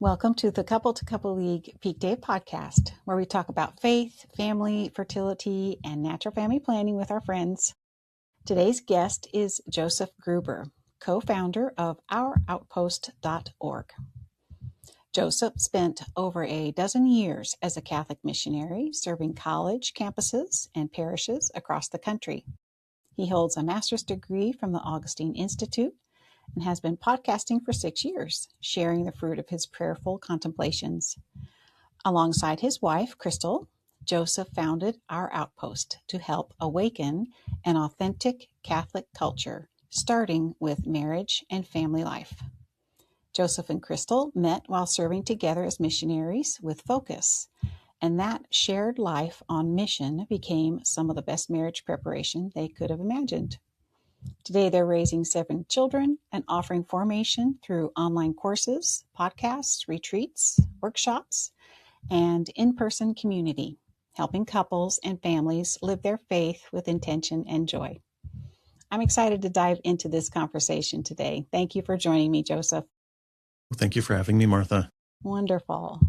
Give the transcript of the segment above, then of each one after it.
Welcome to the Couple to Couple League PeakDay podcast, where we talk about faith, family, fertility, and natural family planning with our friends. Today's guest is Joseph Gruber, co-founder of OurOutpost.org. Joseph spent over a dozen years as a Catholic missionary, serving college campuses and parishes across the country. He holds a master's degree from the Augustine Institute and has been podcasting for 6 years, sharing the fruit of his prayerful contemplations. Alongside his wife, Crystal, Joseph founded Our Outpost to help awaken an authentic Catholic culture, starting with marriage and family life. Joseph and Crystal met while serving together as missionaries with focus, and that shared life on mission became some of the best marriage preparation they could have imagined. Today, they're raising 7 children and offering formation through online courses, podcasts, retreats, workshops, and in-person community, helping couples and families live their faith with intention and joy. I'm excited to dive into this conversation today. Thank you for joining me, Joseph. Well, thank you for having me, Martha. Wonderful.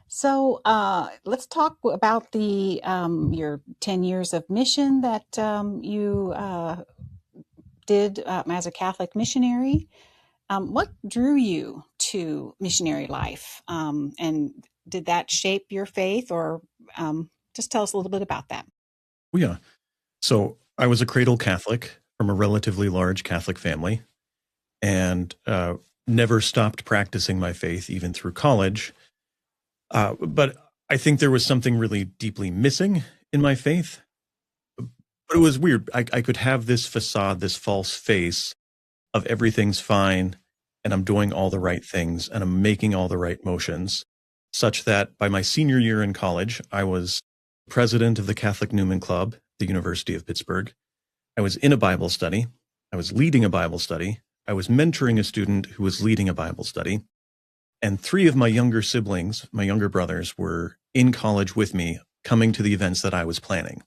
So let's talk about the your 10 years of mission that you did as a Catholic missionary. What drew you to missionary life? And did that shape your faith, or just tell us a little bit about that? Well, yeah. So I was a cradle Catholic from a relatively large Catholic family and never stopped practicing my faith even through college. But I think there was something really deeply missing in my faith. But it was weird. I could have this facade, this false face of everything's fine and I'm doing all the right things and I'm making all the right motions, such that by my senior year in college, I was president of the Catholic Newman Club at the University of Pittsburgh. I was in a Bible study. I was leading a Bible study. I was mentoring a student who was leading a Bible study. And 3 of my younger siblings, my younger brothers, were in college with me, coming to the events that I was planning.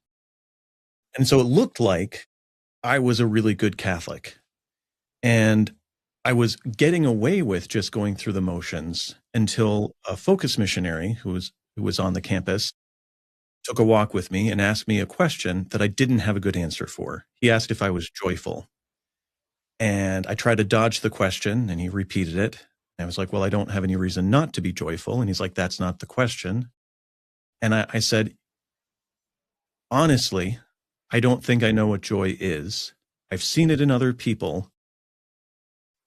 And so it looked like I was a really good Catholic. And I was getting away with just going through the motions until a focus missionary who was on the campus took a walk with me and asked me a question that I didn't have a good answer for. He asked if I was joyful. And I tried to dodge the question, and he repeated it. And I was like, well, I don't have any reason not to be joyful. And he's like, that's not the question. And I said, honestly, I don't think I know what joy is. I've seen it in other people,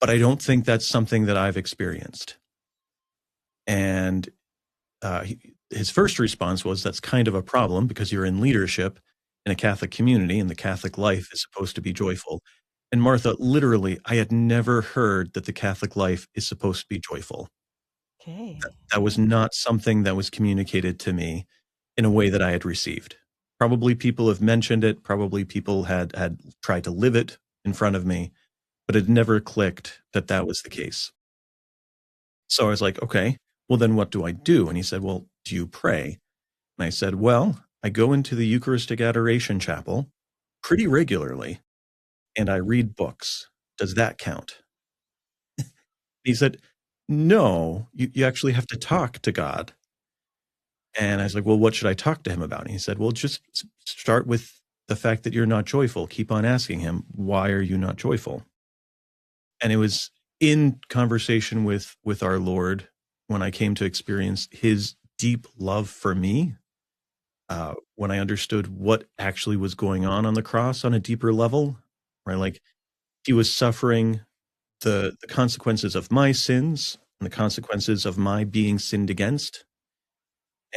but I don't think that's something that I've experienced. And his first response was, that's kind of a problem because you're in leadership in a Catholic community and the Catholic life is supposed to be joyful. And Martha, literally, I had never heard that the Catholic life is supposed to be joyful. Okay. That was not something that was communicated to me in a way that I had received. Probably people have mentioned it. Probably people had tried to live it in front of me, but it never clicked that that was the case. So I was like, okay, well, then what do I do? And he said, well, do you pray? And I said, well, I go into the Eucharistic Adoration Chapel pretty regularly and I read books. Does that count? He said, no, you actually have to talk to God. And I was like, well, what should I talk to him about? And he said, well, just start with the fact that you're not joyful. Keep on asking him, why are you not joyful? And it was in conversation with our Lord when I came to experience his deep love for me, when I understood what actually was going on the cross on a deeper level, right? Like he was suffering the consequences of my sins and the consequences of my being sinned against.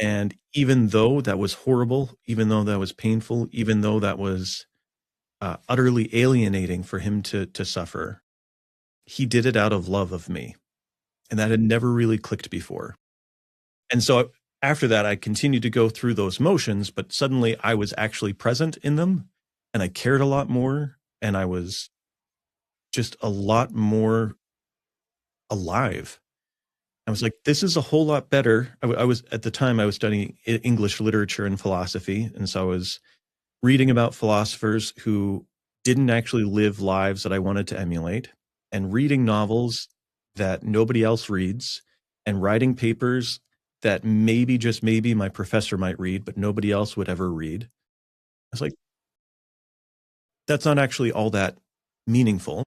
And even though that was horrible, even though that was painful, even though that was utterly alienating for him to suffer, he did it out of love of me. And that had never really clicked before. And so after that, I continued to go through those motions, but suddenly I was actually present in them and I cared a lot more. And I was just a lot more alive. I was like, this is a whole lot better. I was at the time I was studying English literature and philosophy. And so I was reading about philosophers who didn't actually live lives that I wanted to emulate and reading novels that nobody else reads and writing papers that maybe, just maybe, my professor might read, but nobody else would ever read. I was like, that's not actually all that meaningful.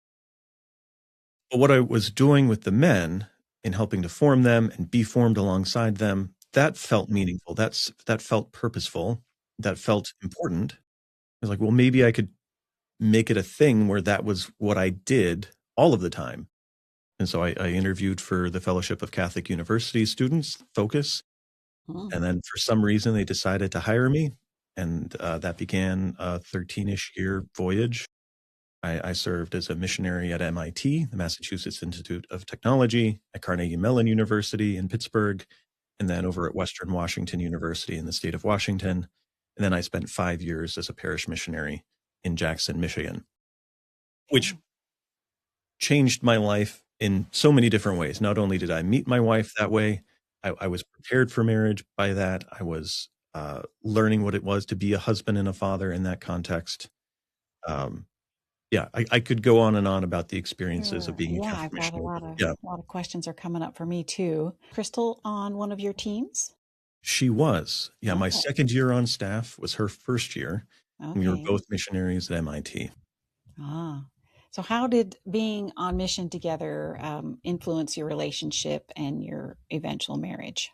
But what I was doing with the men in helping to form them and be formed alongside them, that felt meaningful. That felt purposeful. That felt important. I was like, well, maybe I could make it a thing where that was what I did all of the time. And so I interviewed for the Fellowship of Catholic University Students, Focus. And then for some reason, they decided to hire me. And that began a 13-ish year voyage. I served as a missionary at MIT, the Massachusetts Institute of Technology, at Carnegie Mellon University in Pittsburgh, and then over at Western Washington University in the state of Washington. And then I spent 5 years as a parish missionary in Jackson, Michigan, which changed my life in so many different ways. Not only did I meet my wife that way, I was prepared for marriage by that. I was learning what it was to be a husband and a father in that context. Yeah, I could go on and on about the experiences of being a Yeah, Catholic I've got missionary. a lot of questions are coming up for me too. Crystal on one of your teams? She was. Yeah, my Okay. second year on staff was her first year. We were Okay. both missionaries at MIT. So how did being on mission together influence your relationship and your eventual marriage?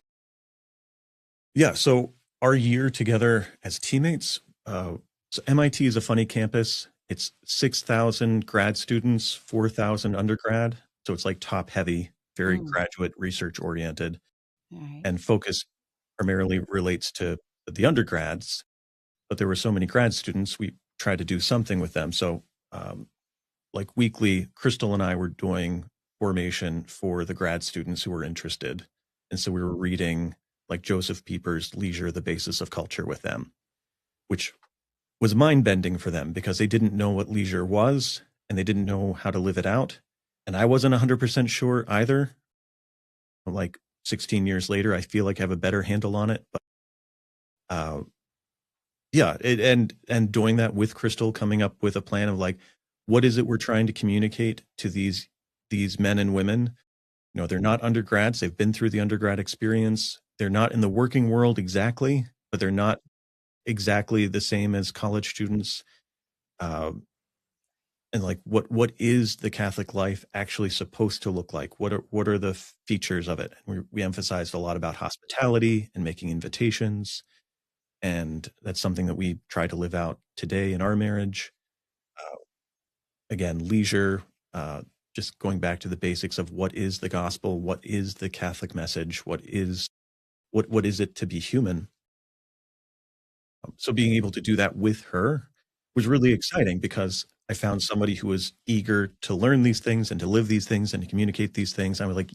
Yeah, so our year together as teammates, so MIT is a funny campus. It's 6,000 grad students, 4,000 undergrad. So it's like top heavy, very graduate research oriented. Right. And Focus primarily relates to the undergrads. But there were so many grad students, we tried to do something with them. So like weekly, Crystal and I were doing formation for the grad students who were interested. And so we were reading like Joseph Pieper's Leisure, the Basis of Culture with them, which was mind-bending for them because they didn't know what leisure was and they didn't know how to live it out. And I wasn't 100% sure either. Like 16 years later, I feel like I have a better handle on it. But yeah, and doing that with Crystal, coming up with a plan of like, what is it we're trying to communicate to these men and women? You know, they're not undergrads. They've been through the undergrad experience. They're not in the working world exactly, but they're not exactly the same as college students. And like, what is the Catholic life actually supposed to look like? What are the features of it? We emphasized a lot about hospitality and making invitations. And that's something that we try to live out today in our marriage. Again, leisure, just going back to the basics of what is the gospel, what is the Catholic message, what is it to be human. So being able to do that with her was really exciting because I found somebody who was eager to learn these things and to live these things and to communicate these things. I was like,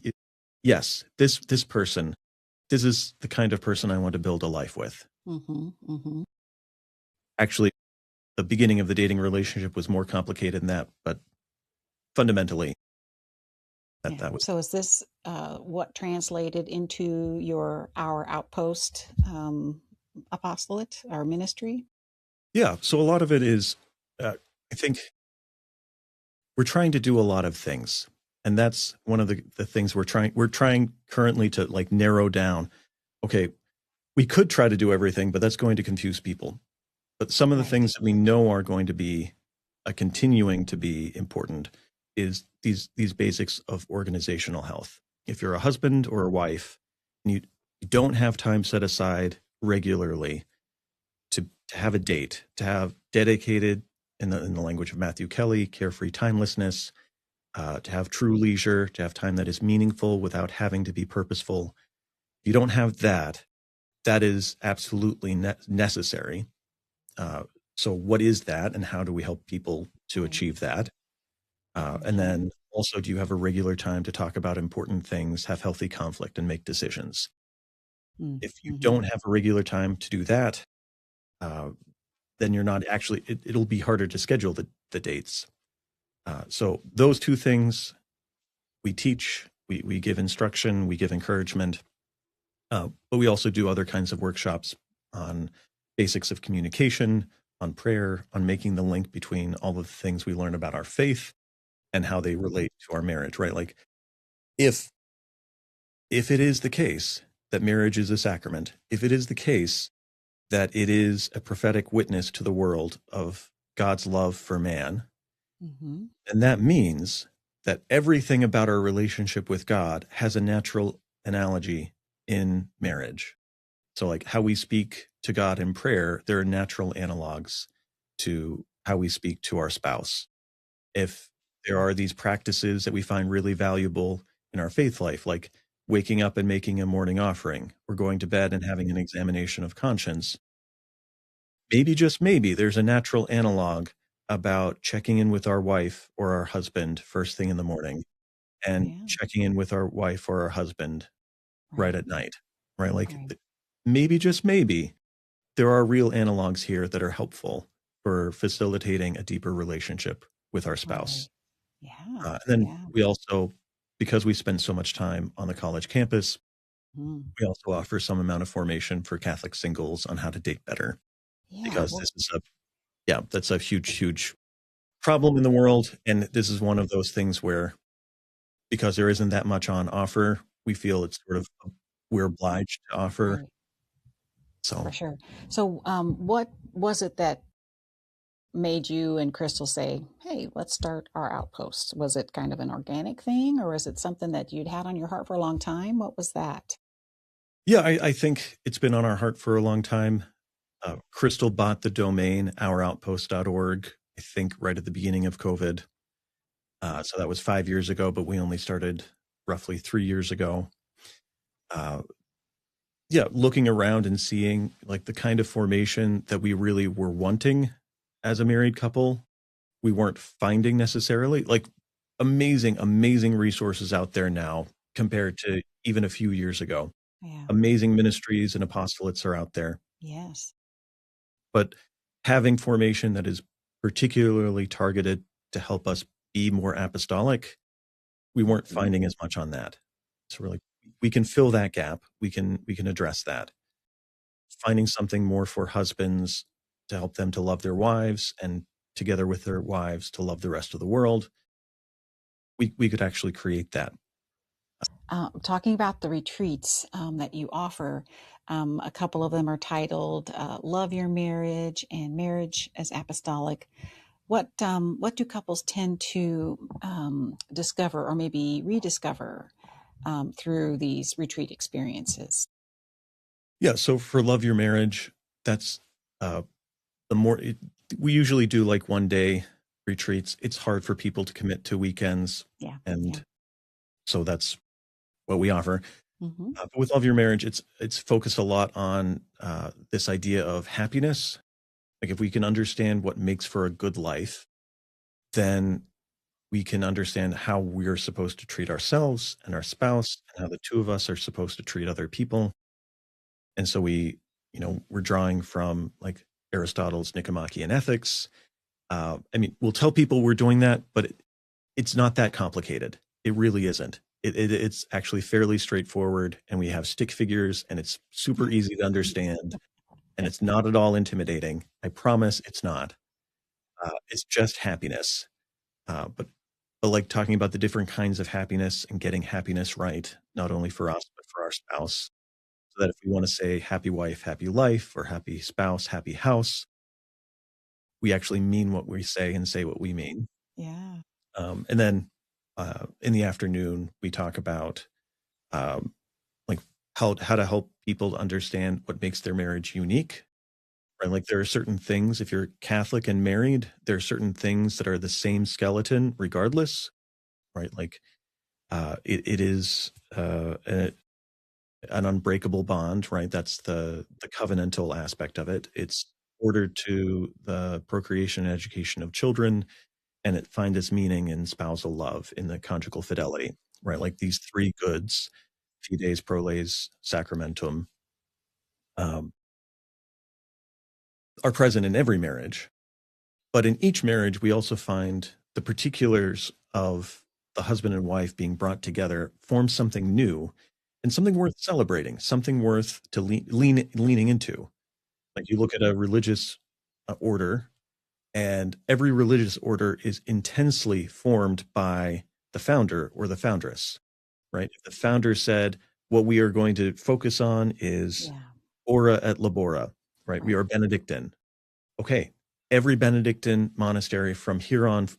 yes, this person, this is the kind of person I want to build a life with. Actually, the beginning of the dating relationship was more complicated than that, but fundamentally, that was. So is this what translated into our outpost apostolate, our ministry? Yeah. So a lot of it is, I think we're trying to do a lot of things. And that's one of the things we're trying currently to like narrow down. Okay, we could try to do everything, but that's going to confuse people. But some of the things that we know are going to be continuing to be important is these basics of organizational health. If you're a husband or a wife and you don't have time set aside regularly to have a date, to have dedicated, in the language of Matthew Kelly, carefree timelessness, to have true leisure, to have time that is meaningful without having to be purposeful. If you don't have that, that is absolutely necessary. So what is that and how do we help people to achieve that? And then also, do you have a regular time to talk about important things, have healthy conflict, and make decisions? If you don't have a regular time to do that, then you're not actually, it'll be harder to schedule the dates. So those two things we teach, we give instruction, we give encouragement, but we also do other kinds of workshops on basics of communication, on prayer, on making the link between all of the things we learn about our faith and how they relate to our marriage, right? Like if if it is the case that marriage is a sacrament, if it is the case that it is a prophetic witness to the world of God's love for man, Mm-hmm. then that means that everything about our relationship with God has a natural analogy in marriage. So, like how we speak to God in prayer, there are natural analogs to how we speak to our spouse. If there are these practices that we find really valuable in our faith life, like waking up and making a morning offering, or going to bed and having an examination of conscience, maybe, just maybe, there's a natural analog about checking in with our wife or our husband first thing in the morning, and Yeah. checking in with our wife or our husband right Right. at night, right? Like Right. maybe, just maybe, there are real analogs here that are helpful for facilitating a deeper relationship with our spouse. Right. Yeah. And then Yeah. we also, because we spend so much time on the college campus, Mm. we also offer some amount of formation for Catholic singles on how to date better, Yeah. because Well, this is that's a huge, huge problem in the world. And this is one of those things where, because there isn't that much on offer, we feel it's sort of, we're obliged to offer. right. For So, sure. So, what was it that made you and Crystal say, "Hey, let's start our outpost"? Was it kind of an organic thing, or is it something that you'd had on your heart for a long time? What was that? yeah, I think it's been on our heart for a long time. Crystal bought the domain ouroutpost.org, I think right at the beginning of COVID. So that was 5 years ago, but we only started roughly 3 years ago. Uh, yeah, looking around and seeing like the kind of formation that we really were wanting as a married couple, we weren't finding necessarily. Like amazing, amazing resources out there now compared to even a few years ago. Yeah. Amazing ministries and apostolates are out there. Yes. But having formation that is particularly targeted to help us be more apostolic, we weren't finding as much on that. So we're like, we can fill that gap. We can address that. Finding something more for husbands to help them to love their wives, and together with their wives to love the rest of the world. We could actually create that. Talking about the retreats that you offer, a couple of them are titled "Love Your Marriage" and "Marriage as Apostolic." What do couples tend to discover or maybe rediscover through these retreat experiences? Yeah. So for Love Your Marriage, that's uh, the more we usually do like 1 day retreats. It's hard for people to commit to weekends, Yeah, yeah. and so that's what we offer. Hmm. But with Love Your Marriage, it's focused a lot on this idea of happiness. Like if we can understand what makes for a good life, then we can understand how we're supposed to treat ourselves and our spouse, and how the two of us are supposed to treat other people. And so we're drawing from like Aristotle's Nicomachean Ethics. I mean, we'll tell people we're doing that, but it's not that complicated. It really isn't. It's actually fairly straightforward, and we have stick figures, and it's super easy to understand, and it's not at all intimidating. I promise it's not. It's just happiness. But like talking about the different kinds of happiness and getting happiness right, not only for us, but for our spouse. So that if we want to say happy wife, happy life, or happy spouse, happy house, we actually mean what we say and say what we mean. Yeah. And then in the afternoon, we talk about um, like how to help people to understand what makes their marriage unique. Right? Like there are certain things, if you're Catholic and married, there are certain things that are the same skeleton regardless. Right? Like it is an unbreakable bond, right? That's the covenantal aspect of it. It's ordered to the procreation and education of children, and it finds its meaning in spousal love, in the conjugal fidelity, right? Like these three goods, fides, proles, sacramentum, um, are present in every marriage. But in each marriage, we also find the particulars of the husband and wife being brought together form something new, and something worth celebrating, something worth to leaning into. Like you look at a religious order, and every religious order is intensely formed by the founder or the foundress, right? If the founder said, what we are going to focus on is Yeah. ora et labora, right? We Right. are Benedictine. Okay. Every Benedictine monastery from here on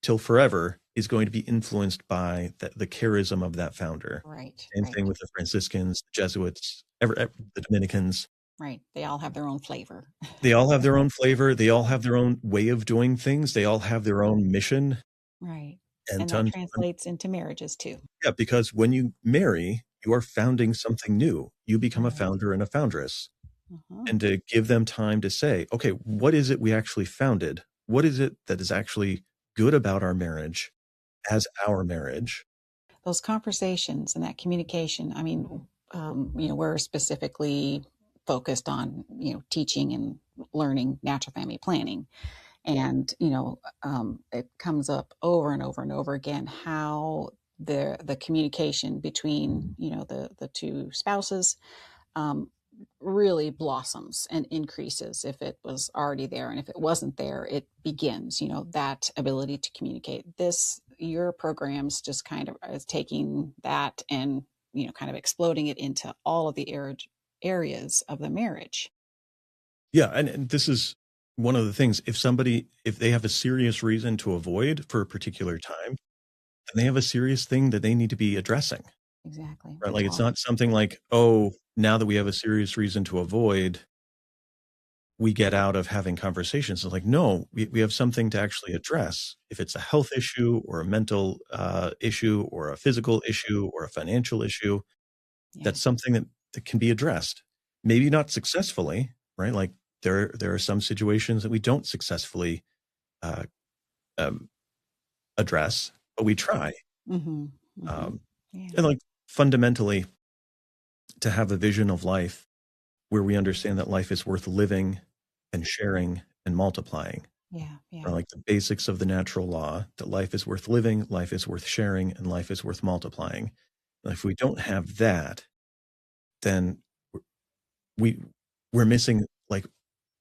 till forever is going to be influenced by the charism of that founder. Right. Same Right. thing with the Franciscans, the Jesuits, the Dominicans. Right. They all have their own flavor. They all have their own flavor. They all have their own way of doing things. They all have their own mission. Right. And And that translates into marriages too. yeah, because when you marry, you are founding something new. You become a Right. founder and a foundress. Uh-huh. And to give them time to say, okay, what is it we actually founded? What is it that is actually good about our marriage as our marriage? Those conversations and that communication, I mean, we're specifically focused on, teaching and learning natural family planning. And, it comes up over and over and over again how the communication between, the two spouses um, really blossoms and increases if it was already there. And if it wasn't there, it begins, that ability to communicate. Your programs just kind of is taking that and, kind of exploding it into all of the areas of the marriage. Yeah. And this is one of the things. If they have a serious reason to avoid for a particular time, then they have a serious thing that they need to be addressing. Exactly. Right? We Like, it's talk. not something like, oh, now that we have a serious reason to avoid, we get out of having conversations. It's like, no, we have something to actually address. If it's a health issue or a mental issue or a physical issue or a financial issue, Yeah. that's something that can be addressed. Maybe not successfully, right? Like there are some situations that we don't successfully uh, um, address, but we try. Mm-hmm. Mm-hmm. Um, Yeah. and like fundamentally, to have a vision of life where we understand that life is worth living and sharing and multiplying Yeah. Yeah. are like the basics of the natural law, that life is worth living, life is worth sharing, and life is worth multiplying. And if we don't have that, then we we're missing like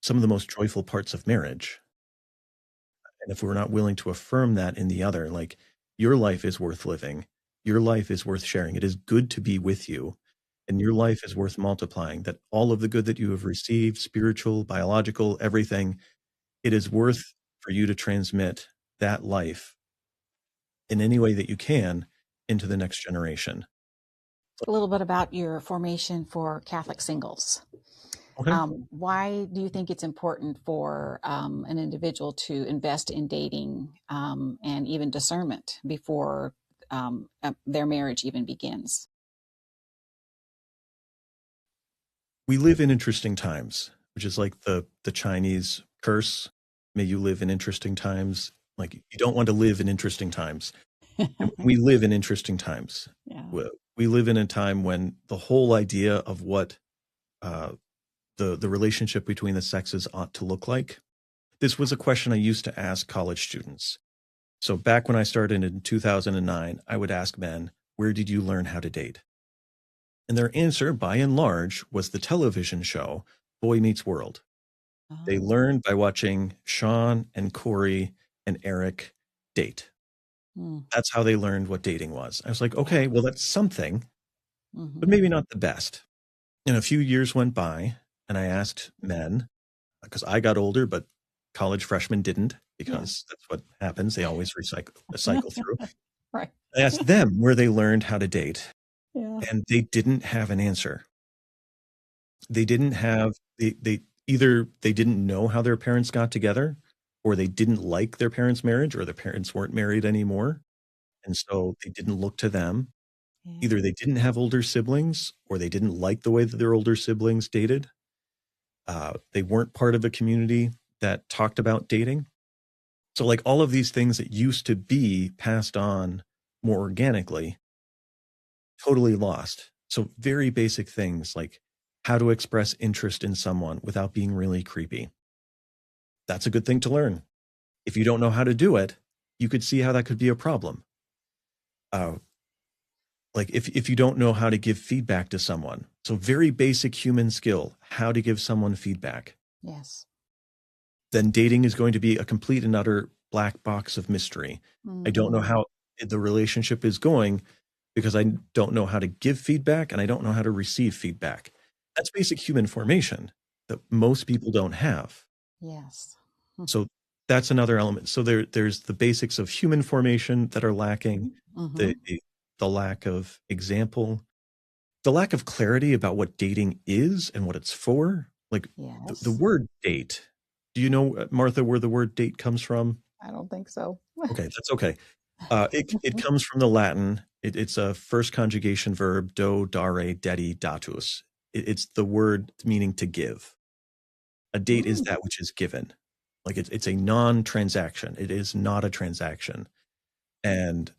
some of the most joyful parts of marriage. And if we're not willing to affirm that in the other, like your life is worth living, your life is worth sharing, it is good to be with you, and your life is worth multiplying, that all of the good that you have received, spiritual, biological, everything, it is worth for you to transmit that life in any way that you can into the next generation. A little bit about your formation for Catholic singles. Okay. Why do you think it's important for an individual to invest in dating and even discernment before their marriage even begins? We live in interesting times, which is like the Chinese curse. May you live in interesting times. Like you don't want to live in interesting times. And we live in interesting times. Yeah. We live in a time when the whole idea of what uh, the relationship between the sexes ought to look like. This was a question I used to ask college students. So back when I started in 2009, I would ask men, where did you learn how to date? And their answer, by and large, was the television show Boy Meets World. They Oh. learned by watching Sean and Corey and Eric date. Mm. That's how they learned what dating was. I was like, Yeah. okay, well, that's something, but Mm-hmm. maybe not the best. And a few years went by, and I asked men, because I got older, but college freshmen didn't, Yeah. because that's what happens. They always cycle through. Right. I asked them where they learned how to date, Yeah. and they didn't have an answer. They didn't have they either they didn't know how their parents got together, or they didn't like their parents' marriage, or their parents weren't married anymore, and so they didn't look to them. Yeah. Either they didn't have older siblings, or they didn't like the way that their older siblings dated. They weren't part of a community that talked about dating. So like all of these things that used to be passed on more organically, totally lost. So very basic things like how to express interest in someone without being really creepy. That's a good thing to learn. If you don't know how to do it, you could see how that could be a problem. Uh, like if you don't know how to give feedback to someone. So very basic human skill, how to give someone feedback. Yes. Then dating is going to be a complete and utter black box of mystery. I don't know Mm-hmm. how the relationship is going because I don't know how to give feedback and I don't know how to receive feedback. That's basic human formation that most people don't have. Yes. So that's another element. So there's the basics of human formation that are lacking, Mm-hmm. the lack of example, the lack of clarity about what dating is and what it's for. Like the Yes. word date. Do you know, Martha, where the word date comes from? I don't think so. Okay, that's okay. It comes from the Latin. It's a first conjugation verb, do, dare, dedi, datus. It's the word meaning to give. A date is Mm. that which is given. Like it's a non-transaction. It is not a transaction. And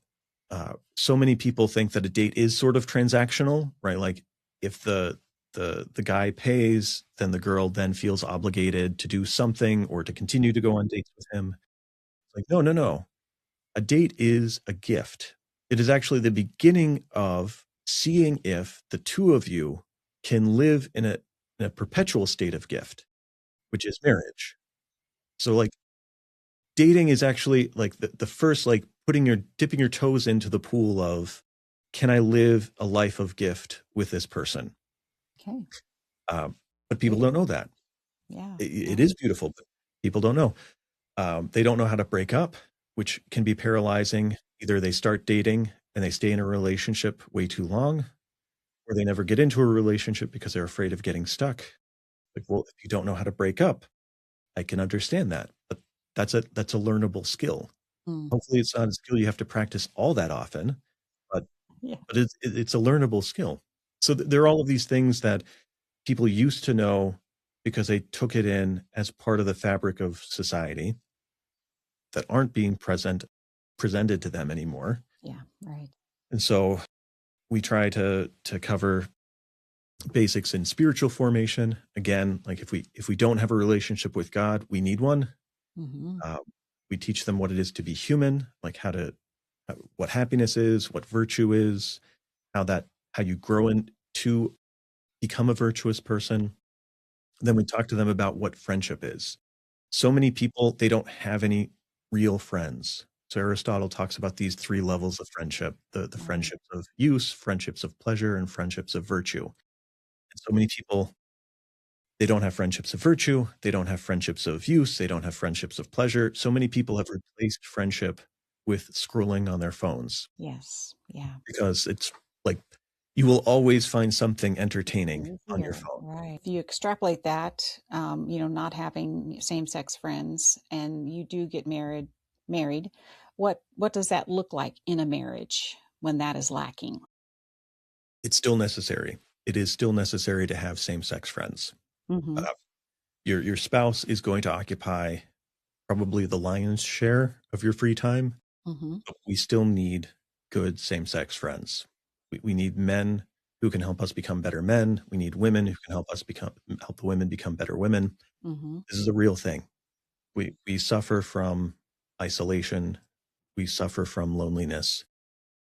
so many people think that a date is sort of transactional, right? Like if the guy pays, then the girl then feels obligated to do something or to continue to go on dates with him. Like, no, no, no. A date is a gift. It is actually the beginning of seeing if the two of you can live in a perpetual state of gift, which is marriage. So like dating is actually like the first, like dipping your toes into the pool of, can I live a life of gift with this person? Okay. But people don't know that. Yeah. It is beautiful, but people don't know. They don't know how to break up, which can be paralyzing. Either they start dating and they stay in a relationship way too long, or they never get into a relationship because they're afraid of getting stuck. Like, well, if you don't know how to break up, I can understand that, but that's a learnable skill. Mm. Hopefully, it's not a skill you have to practice all that often, but Yeah. it's a learnable skill. So there are all of these things that people used to know because they took it in as part of the fabric of society that aren't being presented to them anymore. Yeah. Right. And so we try to cover basics in spiritual formation. Again, like if we don't have a relationship with God, we need one. Mm-hmm. Uh, we teach them what it is to be human, like what happiness is, what virtue is, how you grow into become a virtuous person. Then we talk to them about what friendship is. So many people, they don't have any real friends. So Aristotle talks about these three levels of friendship, the Right. friendships of use, friendships of pleasure, and friendships of virtue. And so many people, they don't have friendships of virtue, they don't have friendships of use, they don't have friendships of pleasure. So many people have replaced friendship with scrolling on their phones Yes. Yeah. because it's like you will always find something entertaining on your Easier. phone. Right. If you extrapolate that, not having same-sex friends, and you do get married, what does that look like in a marriage when that is lacking? It's still necessary. It is still necessary to have same-sex friends. Mm-hmm. Uh, your spouse is going to occupy probably the lion's share of your free time, Mm-hmm. but we still need good same-sex friends. We need men who can help us become better men. We need women who can help the women become better women. Mm-hmm. This is a real thing. We suffer from isolation. We suffer from loneliness.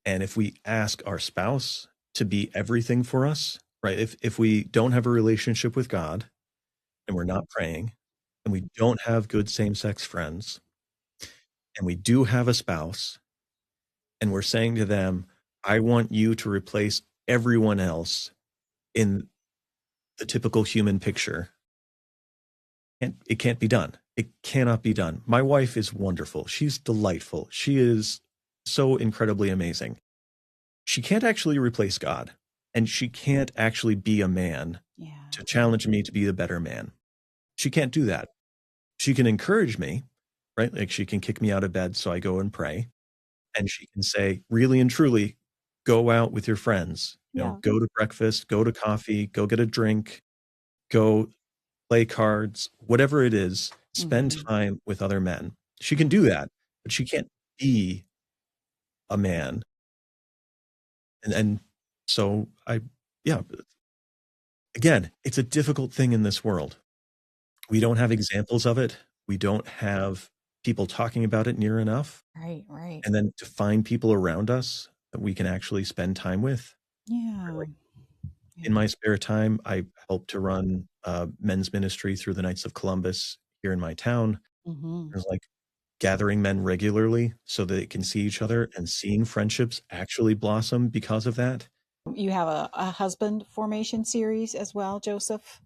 And if we ask our spouse to be everything for us, right? If we don't have a relationship with God and we're not praying and we don't have good same-sex friends and we do have a spouse and we're saying to them, I want you to replace everyone else in the typical human picture, and it can't be done. It cannot be done. My wife is wonderful. She's delightful. She is so incredibly amazing. She can't actually replace God, and she can't actually be a man Yeah. to challenge me to be the better man. She can't do that. She can encourage me, right? Like she can kick me out of bed so I go and pray. And she can say, really and truly, go out with your friends, Yeah. go to breakfast, go to coffee, go get a drink, go play cards, whatever it is, spend Mm-hmm. time with other men. She can do that, but she can't be a man. And so yeah, again, it's a difficult thing in this world. We don't have examples of it. We don't have people talking about it near enough. Right. Right. And then to find people around us that we can actually spend time with. Yeah. Like in Yeah. my spare time, I help to run men's ministry through the Knights of Columbus here in my town. Mm-hmm. There's like gathering men regularly so that they can see each other and seeing friendships actually blossom because of that. You have a husband formation series as well, Joseph.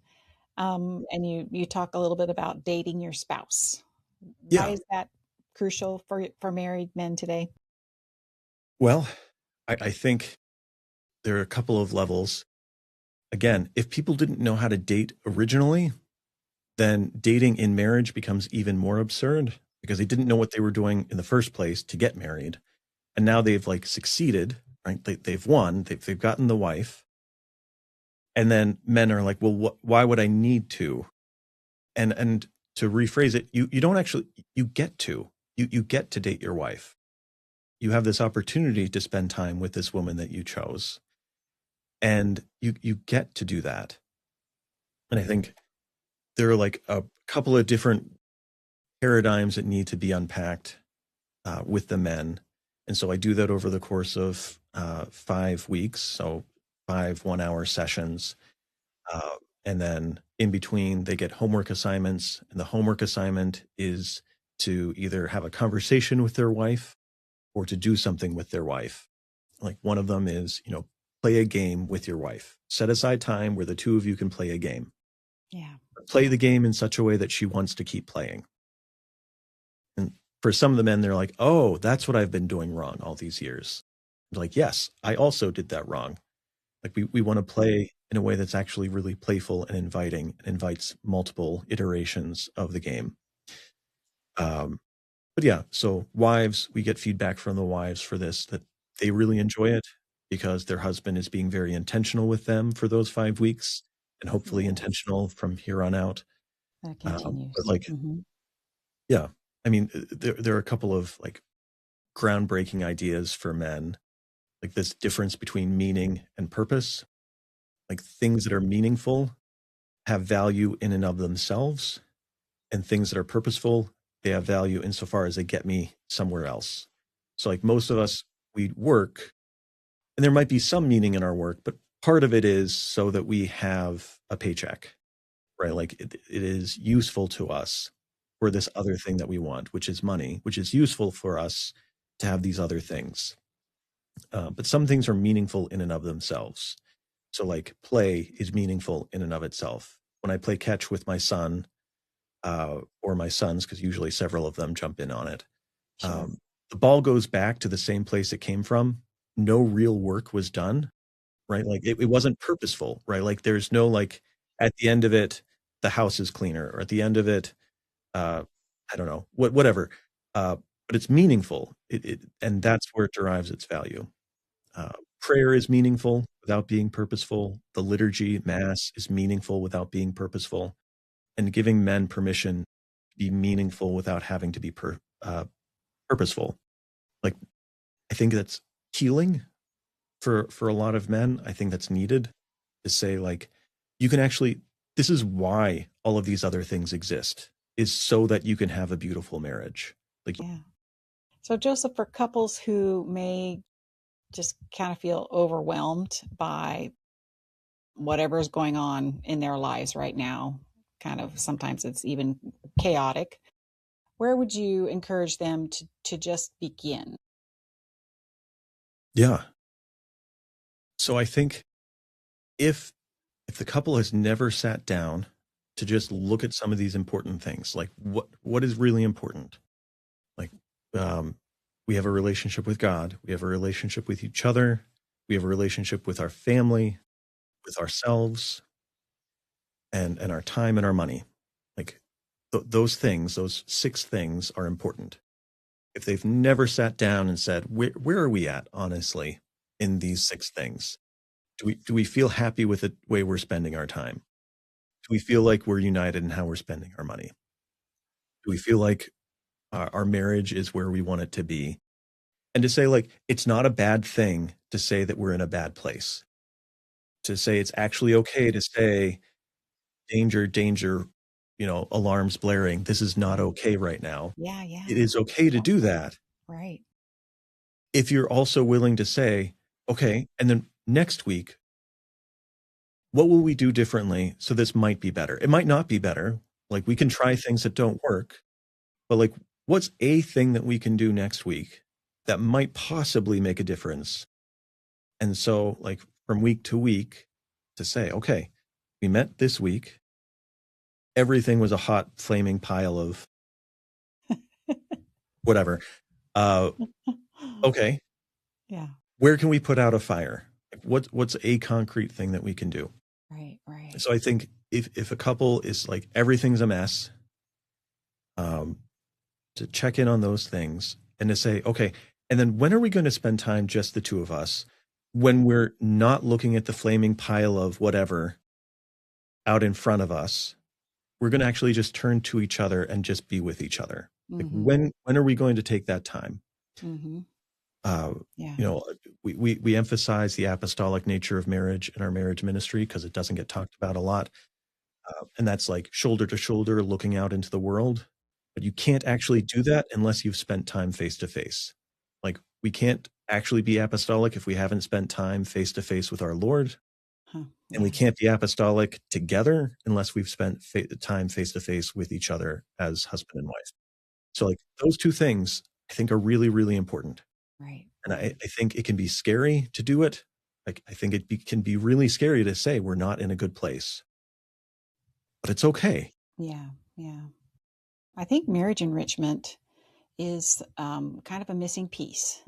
And you talk a little bit about dating your spouse. Why Yeah. is that crucial for married men today? Well, I think there are a couple of levels. Again, if people didn't know how to date originally, then dating in marriage becomes even more absurd because they didn't know what they were doing in the first place to get married. And now they've like succeeded, right? They've won, they've gotten the wife. And then men are like, well, why would I need to? And to rephrase it, you don't actually, you get to, you get to date your wife. You have this opportunity to spend time with this woman that you chose. And you get to do that. And I think there are like a couple of different paradigms that need to be unpacked with the men. And so I do that over the course of 5 weeks. So 5 1-hour sessions. And then in between, they get homework assignments. And the homework assignment is to either have a conversation with their wife or to do something with their wife. Like one of them is, play a game with your wife. Set aside time where the two of you can play a game. Yeah. Play the game in such a way that she wants to keep playing. And for some of the men, they're like, oh, that's what I've been doing wrong all these years. I'm like, yes, I also did that wrong. Like we want to play in a way that's actually really playful and inviting and invites multiple iterations of the game. But yeah, so wives, we get feedback from the wives for this, that they really enjoy it because their husband is being very intentional with them for those 5 weeks and hopefully Yes. intentional from here on out. That But continues. like, Hmm. yeah, I mean, there are a couple of like groundbreaking ideas for men, like this difference between meaning and purpose. Like things that are meaningful have value in and of themselves, and things that are purposeful, they have value insofar as they get me somewhere else. So like most of us, we work, and there might be some meaning in our work, but part of it is so that we have a paycheck, right? Like it is useful to us for this other thing that we want, which is money, which is useful for us to have these other things. But some things are meaningful in and of themselves. So like play is meaningful in and of itself. When I play catch with my son, or my sons, because usually several of them jump in on it, Sure. um, the ball goes back to the same place it came from. No real work was done, right? Like it wasn't purposeful, right? Like there's no like at the end of it, the house is cleaner, or at the end of it, uh, I don't know, whatever. But it's meaningful. And that's where it derives its value. Uh, Prayer is meaningful without being purposeful. The liturgy, mass, is meaningful without being purposeful. And giving men permission to be meaningful without having to be purposeful. Like I think that's healing for a lot of men. I think that's needed to say like you can actually. This is why all of these other things exist, is so that you can have a beautiful marriage. Like Yeah. So, Joseph, for couples who may just kind of feel overwhelmed by whatever is going on in their lives right now, kind of sometimes it's even chaotic, where would you encourage them to just begin? yeah. So I think if the couple has never sat down to just look at some of these important things, like what is really important, like um, we have a relationship with God, we have a relationship with each other, we have a relationship with our family, with ourselves, and our time and our money. Like those things, those 6 things are important. If they've never sat down and said, where are we at, honestly, in these 6 things? Do we feel happy with the way we're spending our time? Do we feel like we're united in how we're spending our money? Do we feel like our marriage is where we want it to be? And to say, like, it's not a bad thing to say that we're in a bad place. To say it's actually okay to say, danger, danger, alarms blaring. This is not Right. okay right now. Yeah, yeah, It is okay to do exactly. that Right. if you're also willing to say, okay, and then next week, what will we do differently so this might be better? It might not be better. Like we can try things that don't work, but like what's a thing that we can do next week that might possibly make a difference? And so, like, from week to week, to say, okay, we met this week. Everything was a hot, flaming pile of whatever. Okay, Yeah. where can we put out a fire? What's a concrete thing that we can do? Right. Right. So I think if a couple is like everything's a mess, to check in on those things and to say, okay, and then when are we going to spend time just the two of us when we're not looking at the flaming pile of whatever out in front of us? We're going to actually just turn to each other and just be with each other. Like when are we going to take that time? Yeah. You know, we emphasize the apostolic nature of marriage in our marriage ministry because it doesn't get talked about a lot. And that's like shoulder to shoulder looking out into the world. But you can't actually do that unless you've spent time face to face. Like we can't actually be apostolic if we haven't spent time face to face with our Lord. Huh. And we can't be apostolic together unless we've spent time face to face with each other as husband and wife. So like those two things I think are really, really important. Right. And I think it can be scary to do it. Like I think it can be really scary to say we're not in a good place, but it's okay. Yeah. Yeah. I think marriage enrichment is kind of a missing piece,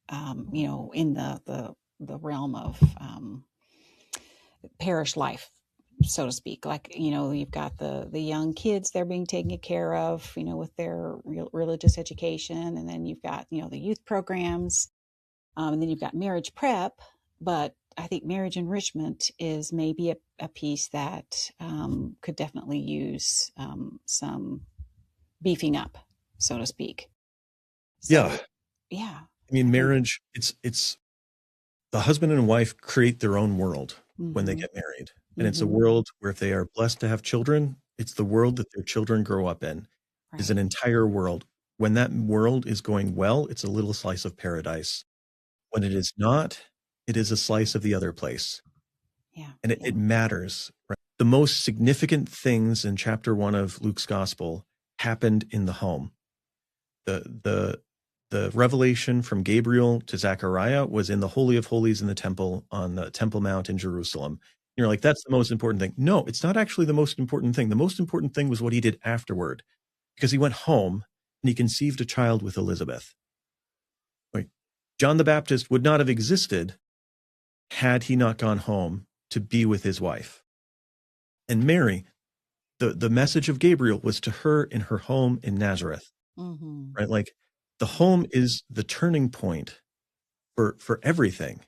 in the realm of parish life, so to speak. Like, you've got the young kids, they're being taken care of, with their religious education. And then you've got, the youth programs. And then you've got marriage prep. But I think marriage enrichment is maybe a piece that could definitely use some beefing up, so to speak. So, yeah. I mean, marriage, it's the husband and wife create their own world when they get married. And it's a world where if they are blessed to have children, it's the world that their children grow up in. Right. Is an entire world. When that world is going well, it's a little slice of paradise. When it is not, it is a slice of the other place. Yeah. And it matters. Right? The most significant things in chapter 1 of Luke's gospel happened in the home. The revelation from Gabriel to Zechariah was in the Holy of Holies in the temple on the Temple Mount in Jerusalem. You're like, that's the most important thing. No, it's not actually the most important thing. The most important thing was what he did afterward, because he went home and he conceived a child with Elizabeth. Like, John the Baptist would not have existed had he not gone home to be with his wife. And Mary, the message of Gabriel was to her in her home in Nazareth, right? Like, the home is the turning point for everything.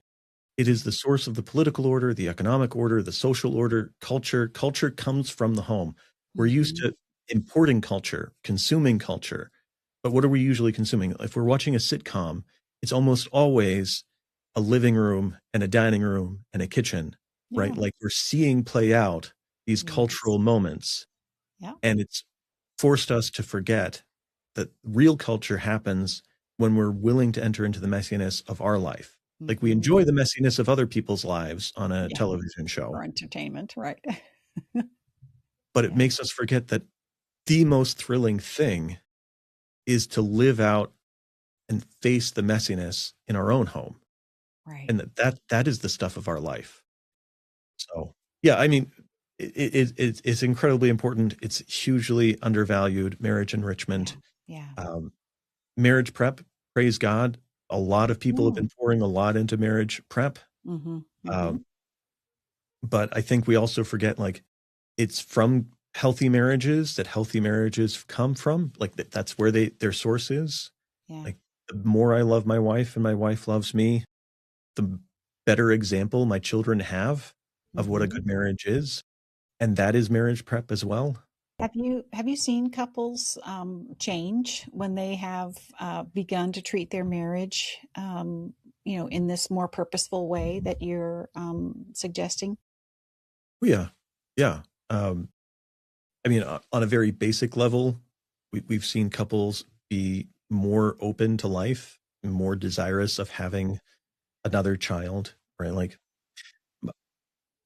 It is the source of the political order, the economic order, the social order, culture. Culture comes from the home. We're used to importing culture, consuming culture. But what are we usually consuming? If we're watching a sitcom, it's almost always a living room and a dining room and a kitchen, right? Like we're seeing play out these cultural moments. Yeah. And it's forced us to forget that real culture happens when we're willing to enter into the messiness of our life. Like we enjoy the messiness of other people's lives on a television show. For entertainment, right? But it makes us forget that the most thrilling thing is to live out and face the messiness in our own home. Right. And that is the stuff of our life. So, yeah, I mean, it's incredibly important. It's hugely undervalued, marriage enrichment. Yeah. Marriage prep, praise God. A lot of people have been pouring a lot into marriage prep. But I think we also forget, like, it's from healthy marriages that healthy marriages come from. Like that's where their source is. Yeah. Like the more I love my wife and my wife loves me, the better example my children have of what a good marriage is. And that is marriage prep as well. Have you seen couples change when they have begun to treat their marriage, in this more purposeful way that you're suggesting? Yeah. I mean, on a very basic level, we've seen couples be more open to life, more desirous of having another child, right? Like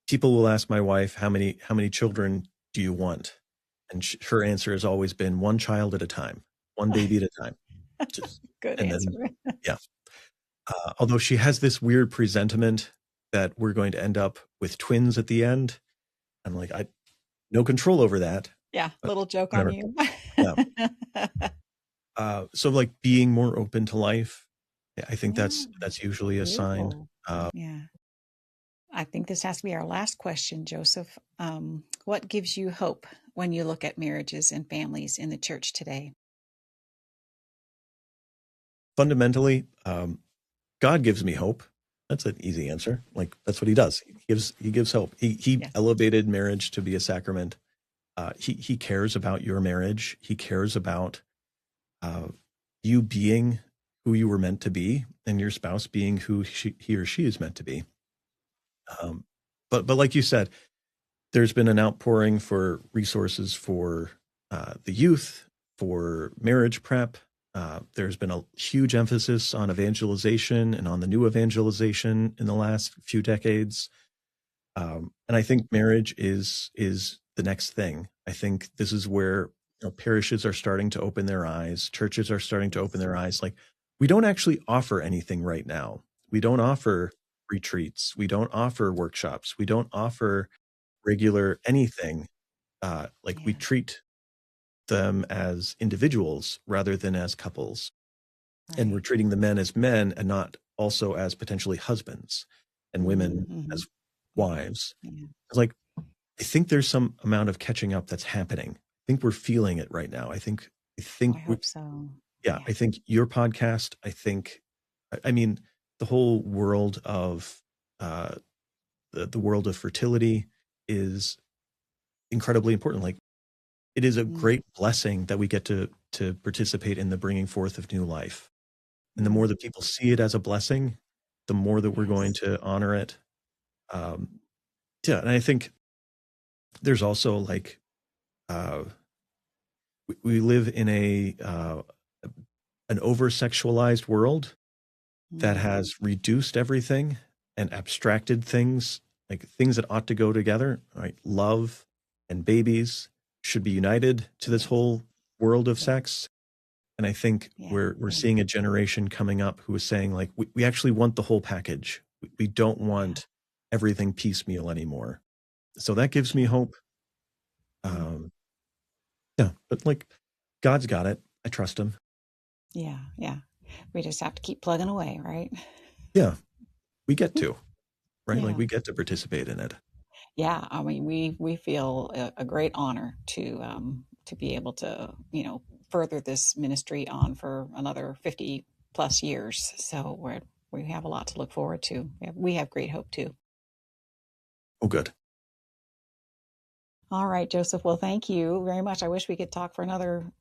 people will ask my wife, how many children do you want? And her answer has always been one child at a time. one baby at a time. Just, Good and answer. then, yeah. Although she has this weird presentiment that we're going to end up with twins at the end. I'm like, I no control over that. Yeah, But little joke on whatever. you. Yeah. So like being more open to life, I think Yeah, that's usually a sign. beautiful. Yeah. I think this has to be our last question, Joseph. What gives you hope when you look at marriages and families in the church today? Fundamentally, God gives me hope. That's an easy answer. Like that's what he does. He gives hope. He Yes. elevated marriage to be a sacrament. He cares about your marriage. He cares about you being who you were meant to be, and your spouse being who he or she is meant to be. But like you said, there's been an outpouring for resources for the youth, for marriage prep. There's been a huge emphasis on evangelization and on the new evangelization in the last few decades. And I think marriage is the next thing. I think this is where parishes are starting to open their eyes. Churches are starting to open their eyes. Like we don't actually offer anything right now. We don't offer retreats. We don't offer workshops. We don't offer regular anything. Like we Yeah. treat them as individuals rather than as couples. And we're Right. treating the men as men and not also as potentially husbands and women Mm-hmm. as Yeah. wives. Yeah. Like, I think there's some amount of catching up that's happening. I think we're feeling it right now. I think I we, hope so. yeah, Yeah. I think your podcast, I mean, the whole world of, the world of fertility is incredibly important. Like it is a Mm. great blessing that we get to participate in the bringing forth of new life. And the more Mm. that people see it as a blessing, the more that we're going Yes. to honor it. Yeah, and I think there's also like we live in an over sexualized world that Mm. has reduced everything and abstracted things, like things that ought to go together. Right, love and babies should be united to this Yes. whole world of Yeah. sex. And I think Yeah. we're seeing a generation coming up who is saying like we actually want the whole package. We don't Yeah. want everything piecemeal anymore. So that gives me Yeah. hope. Mm. Yeah, but like God's got it. I trust him. Yeah. Yeah. We just have to keep plugging away, right? Yeah, we get to, right? Like Yeah. we get to participate in it. Yeah. I mean, we feel a great honor to be able to further this ministry on for another 50 plus years. So we have a lot to look forward to. We have great hope too. Oh, good. All right, Joseph. Well, thank you very much. I wish we could talk for another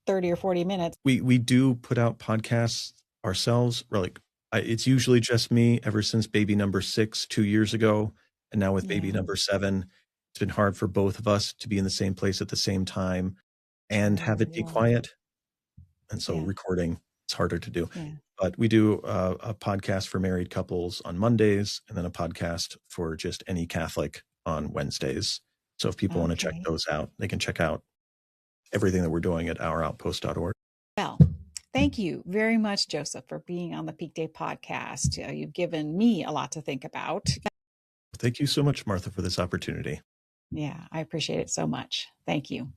30 or 40 minutes. We do put out podcasts ourselves. We're like it's usually just me ever since baby number 6 2 years ago, and now with baby Yeah, number 7, it's been hard for both of us to be in the same place at the same time and have true. it be Yeah. quiet. And so Yeah. recording it's harder to do. Yeah. But we do a podcast for married couples on Mondays, and then a podcast for just any Catholic on Wednesdays. So if people want to check Okay. those out, they can check out everything that we're doing at ouroutpost.org. Well, thank you very much, Joseph, for being on the PeakDay podcast. You've given me a lot to think about. Thank you so much, Martha, for this opportunity. Yeah, I appreciate it so much. Thank you.